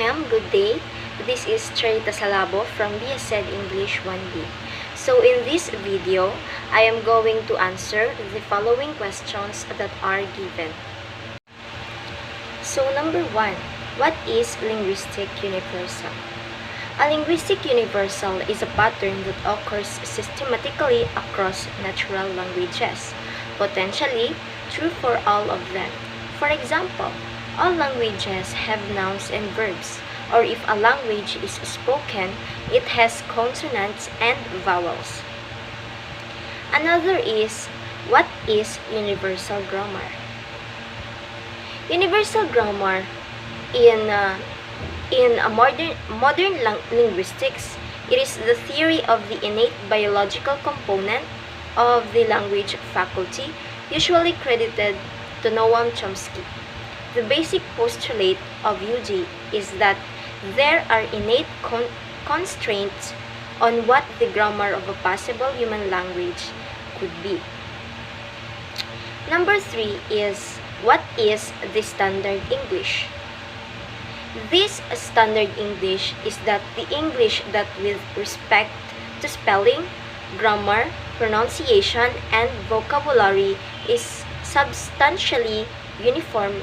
ma'am. Good day. This is Charita Salabo from BSed English 1B. So in this video, I am going to answer the following questions that are given. So number 1, what is linguistic universal? A linguistic universal is a pattern that occurs systematically across natural languages, potentially true for all of them. For example, all languages have nouns and verbs, or if a language is spoken, it has consonants and vowels. Another is, what is universal grammar? Universal grammar in modern linguistics, it is the theory of the innate biological component of the language faculty, usually credited to Noam Chomsky. The basic postulate of UG is that there are innate constraints on what the grammar of a possible human language could be. Number 3 is, what is the standard English? This standard English is that the English that with respect to spelling, grammar, pronunciation, and vocabulary is substantially uniform,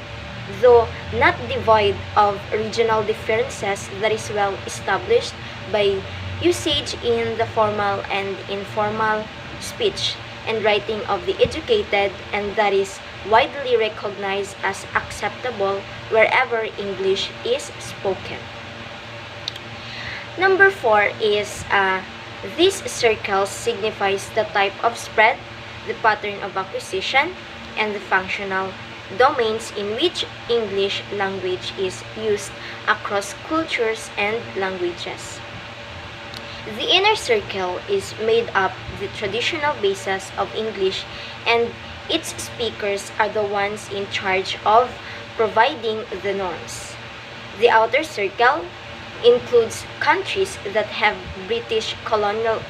though not devoid of regional differences, that is well established by usage in the formal and informal speech and writing of the educated, and that is widely recognized as acceptable wherever English is spoken. Number 4 is, this circle signifies the type of spread, the pattern of acquisition, and the functional domains in which English language is used across cultures and languages. The inner circle is made up the traditional basis of English, and its speakers are the ones in charge of providing the norms. The outer circle includes countries that have British colonial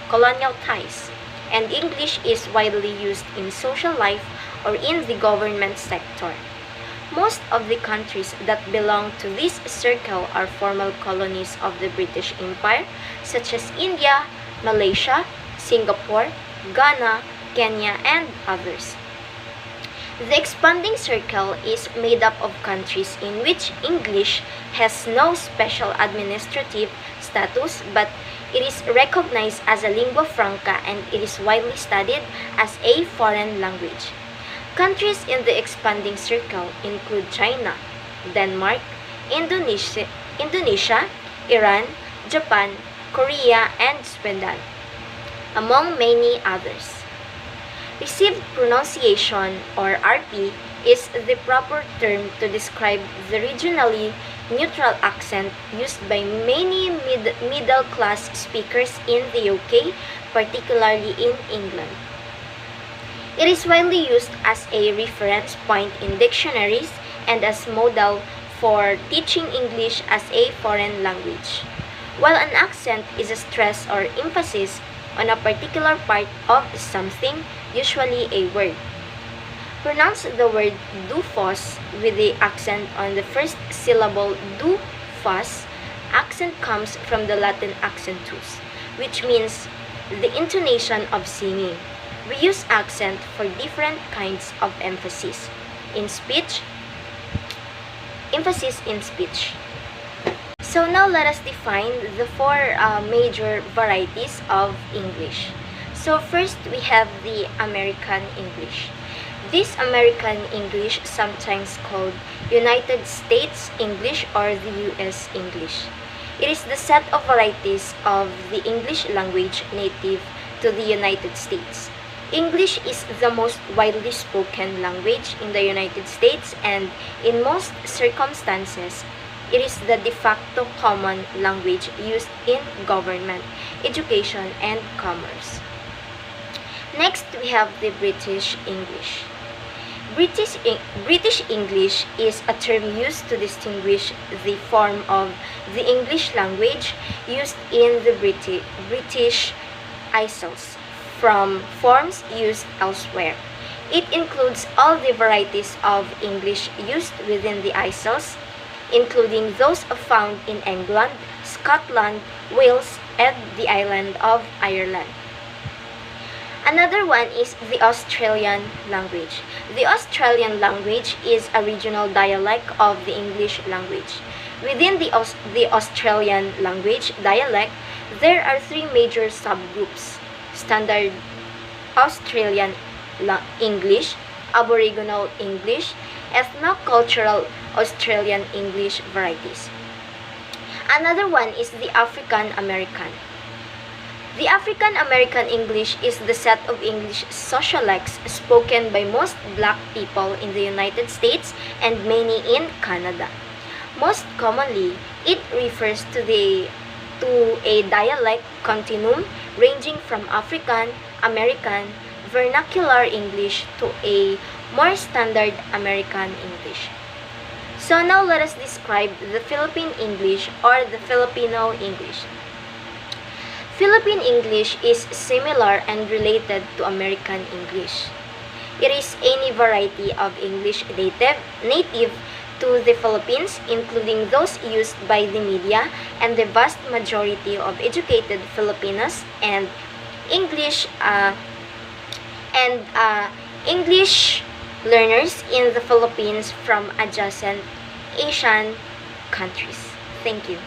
ties, and English is widely used in social life or in the government sector. Most of the countries that belong to this circle are former colonies of the British Empire, such as India, Malaysia, Singapore, Ghana, Kenya, and others. The expanding circle is made up of countries in which English has no special administrative status, but it is recognized as a lingua franca and it is widely studied as a foreign language. Countries in the expanding circle include China, Denmark, Indonesia, Iran, Japan, Korea, and Sweden, among many others. Received pronunciation, or RP, is the proper term to describe the regionally neutral accent used by many middle-class speakers in the UK, particularly in England. It is widely used as a reference point in dictionaries and as model for teaching English as a foreign language. While an accent is a stress or emphasis on a particular part of something, usually a word. Pronounce the word do-fos with the accent on the first syllable do-fos. Accent comes from the Latin accentus, which means the intonation of singing. We use accent for different kinds of emphasis in speech. So now let us define the 4 major varieties of English. So first we have the American English. This American English, sometimes called United States English or the US English. It is the set of varieties of the English language native to the United States. English is the most widely spoken language in the United States, and in most circumstances, it is the de facto common language used in government, education, and commerce. Next, we have the British English. British English is a term used to distinguish the form of the English language used in the British Isles from forms used elsewhere. It includes all the varieties of English used within the Isles, including those found in England, Scotland, Wales, and the island of Ireland. Another one is the Australian language. The Australian language is a regional dialect of the English language. Within the Australian language dialect, there are three major subgroups: Standard Australian English, Aboriginal English, Ethnocultural Australian English varieties. Another one is the African American. The African American English is the set of English sociolects spoken by most black people in the United States and many in Canada. Most commonly, it refers to a dialect continuum ranging from African American vernacular English to a more standard American English. So now let us describe the Philippine English or the Filipino English. Philippine English is similar and related to American English. It is any variety of English native to the Philippines, including those used by the media and the vast majority of educated Filipinos and English English learners in the Philippines from adjacent Asian countries. Thank you.